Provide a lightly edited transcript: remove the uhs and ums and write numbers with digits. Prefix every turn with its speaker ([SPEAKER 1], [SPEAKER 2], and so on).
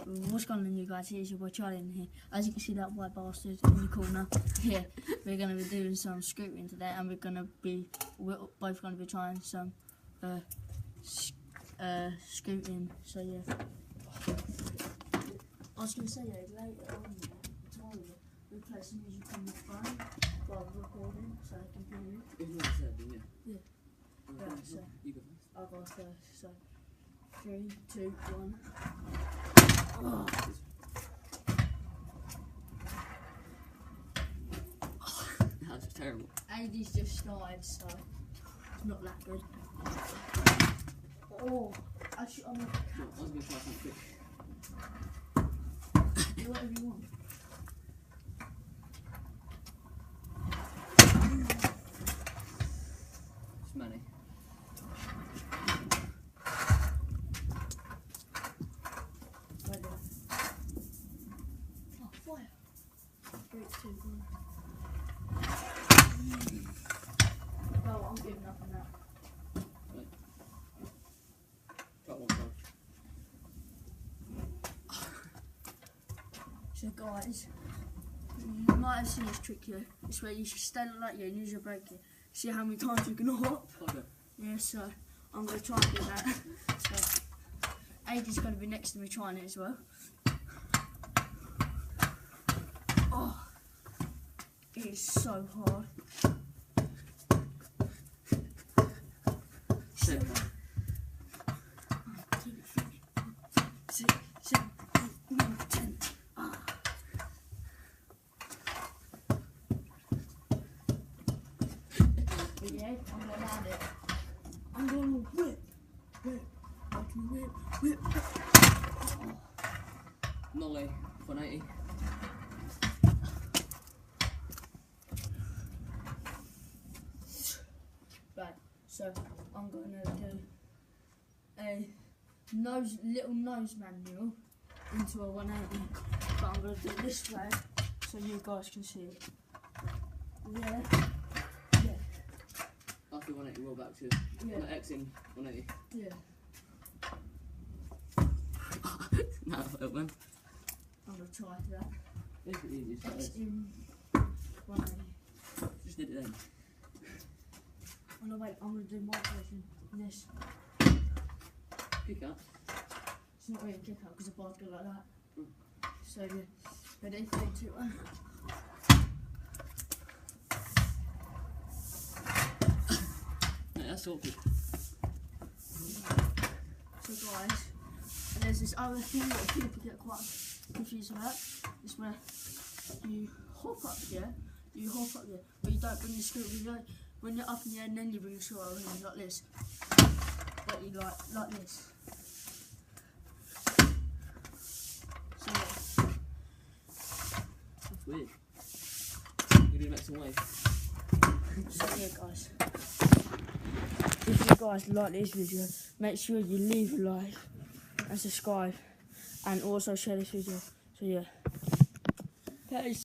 [SPEAKER 1] What's going on, you guys? Here's your boy Charlie in here. As you can see, that white bastard in the corner. Yeah, we're going to be doing some scooping today, and we're both going to be trying some scooting. So yeah, I was going to say later on, tomorrow we play some music on the phone while we're recording, so I can hear you. Yeah. Right, so I'll go first. So 3, 2, 1. Oh.
[SPEAKER 2] That's terrible.
[SPEAKER 1] Andy's just started, so it's not that good. Oh, I'm
[SPEAKER 2] I was going to try something quick.
[SPEAKER 1] Do whatever you want.
[SPEAKER 2] It's money.
[SPEAKER 1] Right there. Oh, fire. 3, 2, 1. Oh, I'm giving up on that.
[SPEAKER 2] Right. Got one card.
[SPEAKER 1] So guys, you might have seen this trick here. It's where you should stand like you and use your brake here. See how many times you can hop?
[SPEAKER 2] Okay.
[SPEAKER 1] Yeah, so I'm going to try and do that. So Aidy's going to be next to me trying it as well. Oh, it is so hard.
[SPEAKER 2] 7.
[SPEAKER 1] 6, 7, 8, 9, 10. But yeah, I'm going to land it. I'm going to whip. I can whip. Oh.
[SPEAKER 2] Nollie, 180.
[SPEAKER 1] Right, so I'm going to do a little nose manual into a 180, but I'm going to do it this way so you guys can see it. Yeah.
[SPEAKER 2] After 180, roll back to X in 180.
[SPEAKER 1] Yeah.
[SPEAKER 2] No, it went.
[SPEAKER 1] I'm going to try that.
[SPEAKER 2] It's the easiest.
[SPEAKER 1] X in 180.
[SPEAKER 2] Just did it then.
[SPEAKER 1] Oh no, wait, I'm going to do my version. This.
[SPEAKER 2] Pick up.
[SPEAKER 1] It's not really a kick out because the bar's go like that. So yeah, ready, 3, 2, 1.
[SPEAKER 2] Yeah, that's awkward.
[SPEAKER 1] So guys, and there's this other thing that people get quite confused about. It's where you hop up here, but you don't bring the screw with you. When you're up in the air and then you bring the screw over here like this. But you like this. So yeah.
[SPEAKER 2] That's weird. You do make some way.
[SPEAKER 1] So yeah guys. If you guys like this video, make sure you leave a like and subscribe and also share this video. So yeah. Peace.